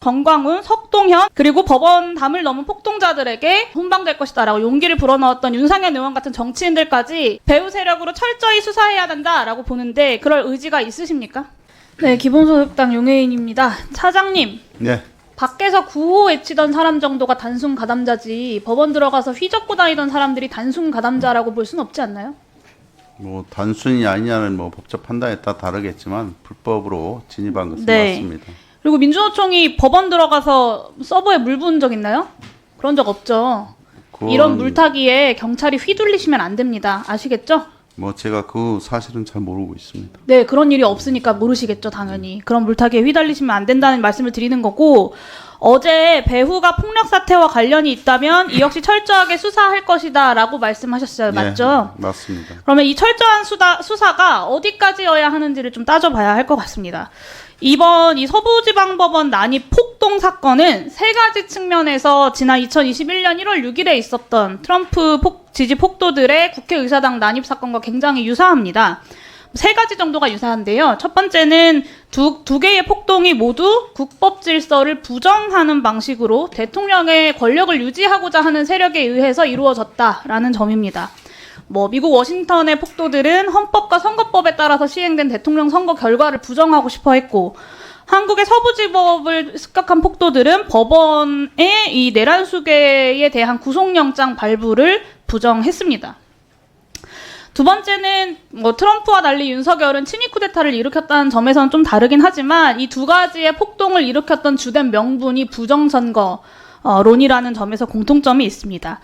정광훈, 석동현, 그리고 법원 담을 넘은 폭동자들에게 훈방될 것이다라고 용기를 불어넣었던 윤상현 의원 같은 정치인들까지 배후 세력으로 철저히 수사해야 된다라고 보는데 그럴 의지가 있으십니까? 네, 기본소득당 용해인입니다. 차장님. 네. 밖에서 구호 외치던 사람 정도가 단순 가담자지 법원 들어가서 휘젓고 다니던 사람들이 단순 가담자라고 볼 수는 없지 않나요? 뭐 단순히 아니냐는 뭐 법적 판단에 따라 다르겠지만 불법으로 진입한 것은 네. 맞습니다. 그리고 민주노총이 법원 들어가서 서버에 물 부은 적 있나요? 그런 적 없죠. 이런 물타기에 경찰이 휘둘리시면 안 됩니다. 아시겠죠? 뭐 제가 그 사실은 잘 모르고 있습니다. 네, 그런 일이 없으니까 모르시겠죠, 당연히. 그런 물타기에 휘달리시면 안 된다는 말씀을 드리는 거고, 어제 배후가 폭력 사태와 관련이 있다면 이 역시 철저하게 수사할 것이다라고 말씀하셨어요. 맞죠? 네, 맞습니다. 그러면 이 철저한 수사가 어디까지여야 하는지를 좀 따져봐야 할 것 같습니다. 이번 이 서부지방법원 난입 폭동 사건은 세 가지 측면에서 지난 2021년 1월 6일에 있었던 트럼프 지지 폭도들의 국회의사당 난입 사건과 굉장히 유사합니다. 세 가지 정도가 유사한데요. 첫 번째는 두 개의 폭동이 모두 국법 질서를 부정하는 방식으로 대통령의 권력을 유지하고자 하는 세력에 의해서 이루어졌다라는 점입니다. 미국 워싱턴의 폭도들은 헌법과 선거법에 따라서 시행된 대통령 선거 결과를 부정하고 싶어 했고, 한국의 서부지법을 습격한 폭도들은 법원의 이 내란 수괴에 대한 구속영장 발부를 부정했습니다. 두 번째는 트럼프와 달리 윤석열은 친위 쿠데타를 일으켰다는 점에서는 좀 다르긴 하지만 이 두 가지의 폭동을 일으켰던 주된 명분이 부정선거론이라는 점에서 공통점이 있습니다.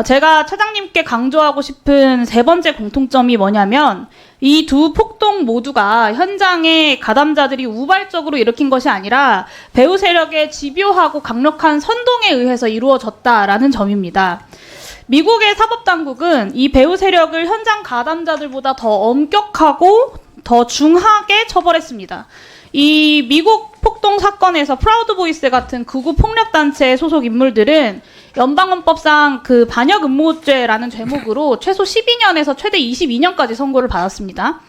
제가 차장님께 강조하고 싶은 세 번째 공통점이 뭐냐면 이 두 폭동 모두가 현장의 가담자들이 우발적으로 일으킨 것이 아니라 배후 세력의 집요하고 강력한 선동에 의해서 이루어졌다라는 점입니다. 미국의 사법당국은 이 배후 세력을 현장 가담자들보다 더 엄격하고 더 중하게 처벌했습니다. 이 미국 폭동 사건에서 프라우드 보이스 같은 극우 폭력단체 소속 인물들은 연방헌법상 그 반역 음모죄라는 죄목으로 최소 12년에서 최대 22년까지 선고를 받았습니다.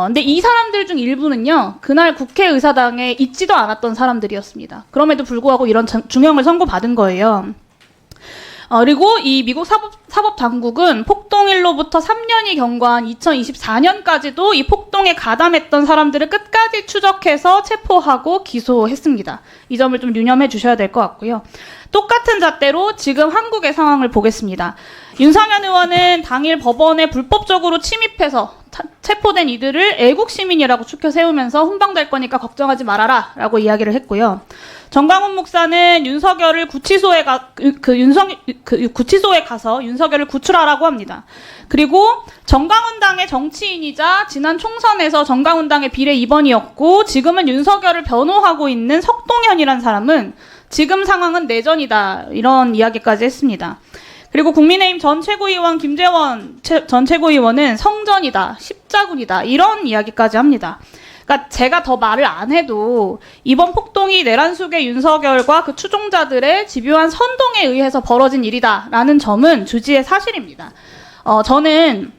근데 이 사람들 중 일부는요, 그날 국회의사당에 있지도 않았던 사람들이었습니다. 그럼에도 불구하고 이런 중형을 선고받은 거예요. 그리고 이 미국 사법 당국은 폭동일로부터 3년이 경과한 2024년까지도 이 폭동에 가담했던 사람들을 끝까지 추적해서 체포하고 기소했습니다. 이 점을 좀 유념해 주셔야 될 것 같고요. 똑같은 잣대로 지금 한국의 상황을 보겠습니다. 윤상현 의원은 당일 법원에 불법적으로 침입해서 체포된 이들을 애국 시민이라고 추켜 세우면서 훈방될 거니까 걱정하지 말아라 라고 이야기를 했고요. 정광훈 목사는 윤석열을 구치소에 가서 윤석열을 구출하라고 합니다. 그리고 정광훈당의 정치인이자 지난 총선에서 정광훈당의 비례 2번이었고 지금은 윤석열을 변호하고 있는 석동현이라는 사람은 지금 상황은 내전이다 이런 이야기까지 했습니다. 그리고 국민의힘 전 최고위원 김재원 전 최고위원은 성전이다, 십자군이다 이런 이야기까지 합니다. 그러니까 제가 더 말을 안 해도 이번 폭동이 내란 속의 윤석열과 그 추종자들의 집요한 선동에 의해서 벌어진 일이다라는 점은 주지의 사실입니다. 저는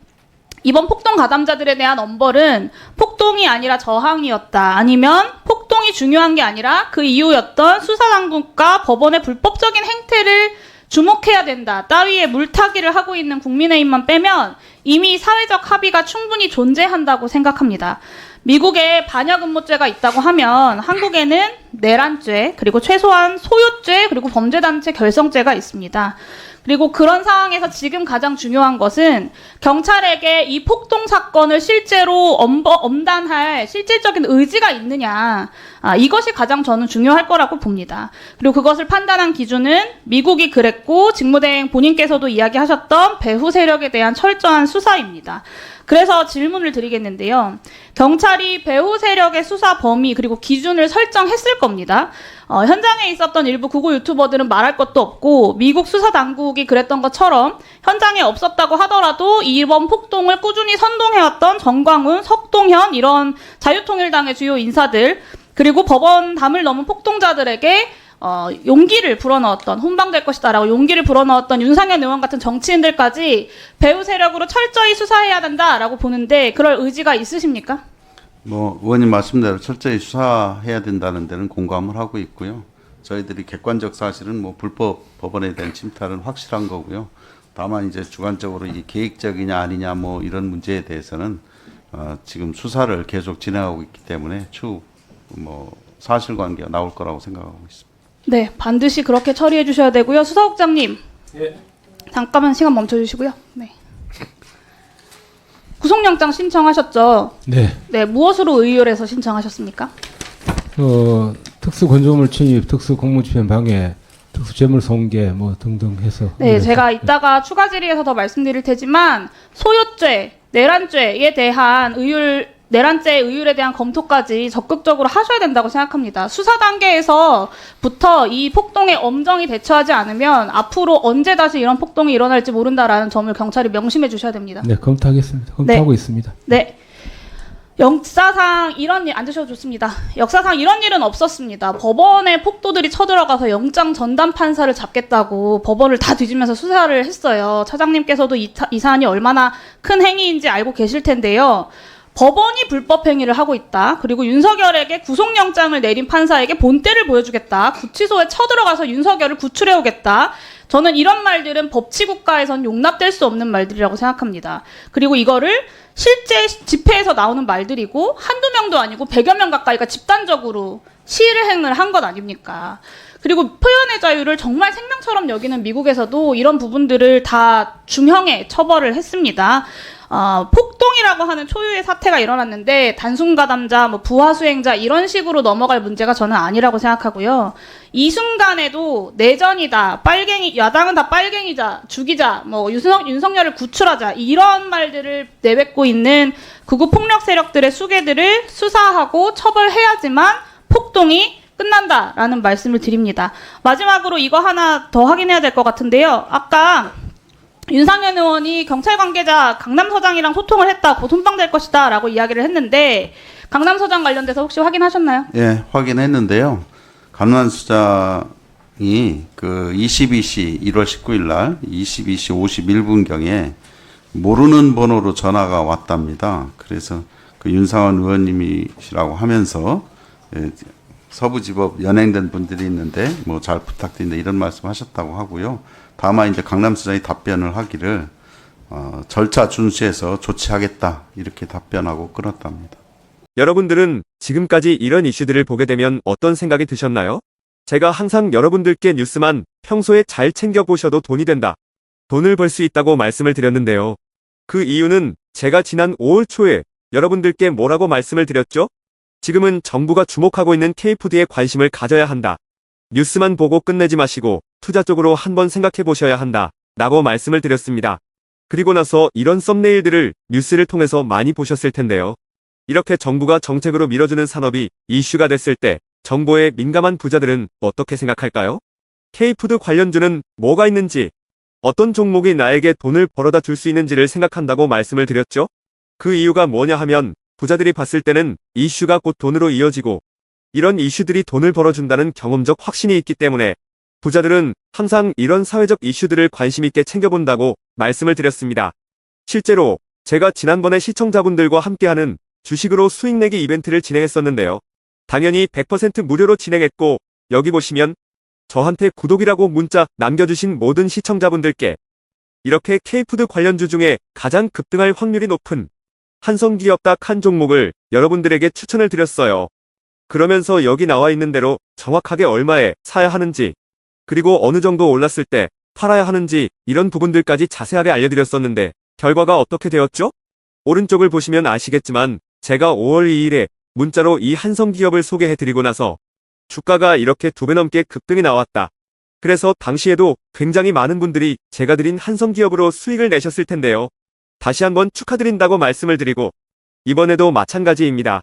이번 폭동 가담자들에 대한 엄벌은 폭동이 아니라 저항이었다. 아니면 폭동이 중요한 게 아니라 그 이유였던 수사당국과 법원의 불법적인 행태를 주목해야 된다. 따위의 물타기를 하고 있는 국민의힘만 빼면 이미 사회적 합의가 충분히 존재한다고 생각합니다. 미국에 반역 음모죄가 있다고 하면 한국에는 내란죄, 그리고 최소한 소유죄, 그리고 범죄단체 결성죄가 있습니다. 그리고 그런 상황에서 지금 가장 중요한 것은 경찰에게 이 폭동 사건을 실제로 엄단할 실질적인 의지가 있느냐. 이것이 가장 저는 중요할 거라고 봅니다. 그리고 그것을 판단한 기준은 미국이 그랬고 직무대행 본인께서도 이야기하셨던 배후 세력에 대한 철저한 수사입니다. 그래서 질문을 드리겠는데요. 경찰이 배후 세력의 수사 범위 그리고 기준을 설정했을 겁니다. 현장에 있었던 일부 극우 유튜버들은 말할 것도 없고 미국 수사당국이 그랬던 것처럼 현장에 없었다고 하더라도 이번 폭동을 꾸준히 선동해왔던 정광훈, 석동현 이런 자유통일당의 주요 인사들 그리고 법원 담을 넘은 폭동자들에게 용기를 불어넣었던 훈방될 것이다라고 용기를 불어넣었던 윤상현 의원 같은 정치인들까지 배후 세력으로 철저히 수사해야 된다라고 보는데 그럴 의지가 있으십니까? 의원님 말씀대로 철저히 수사해야 된다는 데는 공감을 하고 있고요. 저희들이 객관적 사실은 뭐 불법 법원에 대한 침탈은 확실한 거고요. 다만 이제 주관적으로 이게 계획적이냐 아니냐 뭐 이런 문제에 대해서는 지금 수사를 계속 진행하고 있기 때문에 추후 뭐 사실관계가 나올 거라고 생각하고 있습니다. 네, 반드시 그렇게 처리해 주셔야 되고요. 수사국장님, 예. 잠깐만 시간 멈춰주시고요. 네. 구속영장 신청하셨죠? 네. 네, 무엇으로 의율해서 신청하셨습니까? 특수건조물 침입, 특수공무집행 방해, 특수재물 손괴 뭐 등등 해서. 네, 제가 이따가 추가 질의에서 더 말씀드릴 테지만 소유죄, 내란죄에 대한 내란죄 의율에 대한 검토까지 적극적으로 하셔야 된다고 생각합니다. 수사 단계에서부터 이 폭동에 엄정히 대처하지 않으면 앞으로 언제 다시 이런 폭동이 일어날지 모른다라는 점을 경찰이 명심해 주셔야 됩니다. 네, 검토하겠습니다. 검토하고 있습니다. 네. 역사상 이런 일, 앉으셔도 좋습니다. 역사상 이런 일은 없었습니다. 법원에 폭도들이 쳐들어가서 영장 전담 판사를 잡겠다고 법원을 다 뒤지면서 수사를 했어요. 차장님께서도 이 사안이 얼마나 큰 행위인지 알고 계실 텐데요. 법원이 불법 행위를 하고 있다. 그리고 윤석열에게 구속영장을 내린 판사에게 본때를 보여주겠다. 구치소에 쳐들어가서 윤석열을 구출해오겠다. 저는 이런 말들은 법치국가에선 용납될 수 없는 말들이라고 생각합니다. 그리고 이거를 실제 집회에서 나오는 말들이고 한두 명도 아니고 100여 명 가까이가 집단적으로 시위행을 한 것 아닙니까? 그리고 표현의 자유를 정말 생명처럼 여기는 미국에서도 이런 부분들을 다 중형에 처벌을 했습니다. 폭동이라고 하는 초유의 사태가 일어났는데 단순 가담자, 뭐 부하 수행자 이런 식으로 넘어갈 문제가 저는 아니라고 생각하고요. 이 순간에도 내전이다, 야당은 다 빨갱이자, 죽이자, 뭐 윤석열을 구출하자 이런 말들을 내뱉고 있는 극우 폭력 세력들의 수괴들을 수사하고 처벌해야지만 폭동이 끝난다라는 말씀을 드립니다. 마지막으로 이거 하나 더 확인해야 될 것 같은데요. 아까 윤상현 의원이 경찰 관계자 강남서장이랑 소통을 했다고 손방될 것이다 라고 이야기를 했는데 강남서장 관련돼서 혹시 확인하셨나요? 예, 확인했는데요. 강남서장이 그 22시 1월 19일 날 22시 51분경에 모르는 번호로 전화가 왔답니다. 그래서 그 윤상현 의원님이시라고 하면서 서부지법 연행된 분들이 있는데 뭐 잘 부탁드린다 이런 말씀하셨다고 하고요. 다만 이제 강남서장이 답변을 하기를 절차 준수해서 조치하겠다 이렇게 답변하고 끊었답니다. 여러분들은 지금까지 이런 이슈들을 보게 되면 어떤 생각이 드셨나요? 제가 항상 여러분들께 뉴스만 평소에 잘 챙겨보셔도 돈이 된다. 돈을 벌 수 있다고 말씀을 드렸는데요. 그 이유는 제가 지난 5월 초에 여러분들께 뭐라고 말씀을 드렸죠? 지금은 정부가 주목하고 있는 K푸드에 관심을 가져야 한다. 뉴스만 보고 끝내지 마시고 투자 쪽으로 한번 생각해 보셔야 한다. 라고 말씀을 드렸습니다. 그리고 나서 이런 썸네일들을 뉴스를 통해서 많이 보셨을 텐데요. 이렇게 정부가 정책으로 밀어주는 산업이 이슈가 됐을 때 정보에 민감한 부자들은 어떻게 생각할까요? K푸드 관련주는 뭐가 있는지, 어떤 종목이 나에게 돈을 벌어다 줄 수 있는지를 생각한다고 말씀을 드렸죠? 그 이유가 뭐냐 하면 부자들이 봤을 때는 이슈가 곧 돈으로 이어지고 이런 이슈들이 돈을 벌어준다는 경험적 확신이 있기 때문에 부자들은 항상 이런 사회적 이슈들을 관심 있게 챙겨본다고 말씀을 드렸습니다. 실제로 제가 지난번에 시청자분들과 함께하는 주식으로 수익 내기 이벤트를 진행했었는데요. 당연히 100% 무료로 진행했고 여기 보시면 저한테 구독이라고 문자 남겨주신 모든 시청자분들께 이렇게 K푸드 관련주 중에 가장 급등할 확률이 높은 한성기업 딱 한 종목을 여러분들에게 추천을 드렸어요. 그러면서 여기 나와 있는 대로 정확하게 얼마에 사야 하는지, 그리고 어느 정도 올랐을 때 팔아야 하는지 이런 부분들까지 자세하게 알려드렸었는데 결과가 어떻게 되었죠? 오른쪽을 보시면 아시겠지만 제가 5월 2일에 문자로 이 한성기업을 소개해드리고 나서 주가가 이렇게 2배 넘게 급등이 나왔다. 그래서 당시에도 굉장히 많은 분들이 제가 드린 한성기업으로 수익을 내셨을 텐데요. 다시 한번 축하드린다고 말씀을 드리고 이번에도 마찬가지입니다.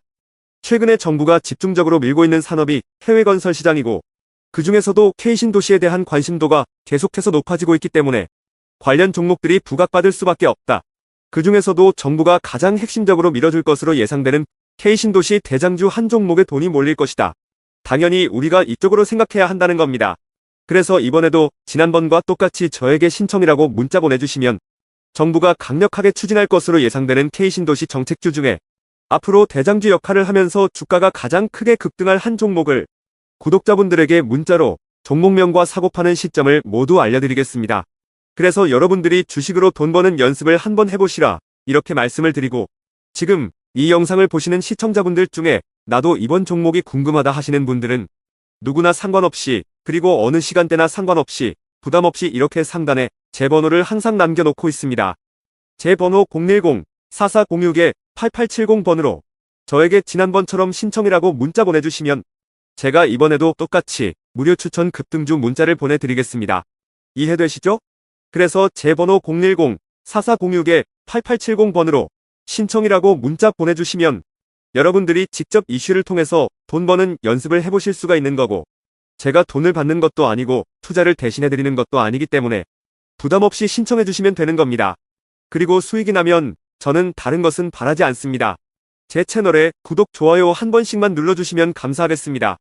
최근에 정부가 집중적으로 밀고 있는 산업이 해외 건설 시장이고 그 중에서도 K신도시에 대한 관심도가 계속해서 높아지고 있기 때문에 관련 종목들이 부각받을 수밖에 없다. 그 중에서도 정부가 가장 핵심적으로 밀어줄 것으로 예상되는 K신도시 대장주 한 종목에 돈이 몰릴 것이다. 당연히 우리가 이쪽으로 생각해야 한다는 겁니다. 그래서 이번에도 지난번과 똑같이 저에게 신청이라고 문자 보내주시면 정부가 강력하게 추진할 것으로 예상되는 K신도시 정책주 중에 앞으로 대장주 역할을 하면서 주가가 가장 크게 급등할 한 종목을 구독자분들에게 문자로 종목명과 사고 파는 시점을 모두 알려드리겠습니다. 그래서 여러분들이 주식으로 돈 버는 연습을 한번 해보시라 이렇게 말씀을 드리고, 지금 이 영상을 보시는 시청자분들 중에 나도 이번 종목이 궁금하다 하시는 분들은 누구나 상관없이, 그리고 어느 시간대나 상관없이 부담 없이 이렇게 상단에 제 번호를 항상 남겨놓고 있습니다. 제 번호 010-4406-8870번으로 저에게 지난번처럼 신청이라고 문자 보내주시면 제가 이번에도 똑같이 무료 추천 급등주 문자를 보내드리겠습니다. 이해되시죠? 그래서 제 번호 010-4406-8870번으로 신청이라고 문자 보내주시면 여러분들이 직접 이슈를 통해서 돈 버는 연습을 해보실 수가 있는 거고, 제가 돈을 받는 것도 아니고 투자를 대신해드리는 것도 아니기 때문에 부담 없이 신청해주시면 되는 겁니다. 그리고 수익이 나면 저는 다른 것은 바라지 않습니다. 제 채널에 구독, 좋아요 한 번씩만 눌러주시면 감사하겠습니다.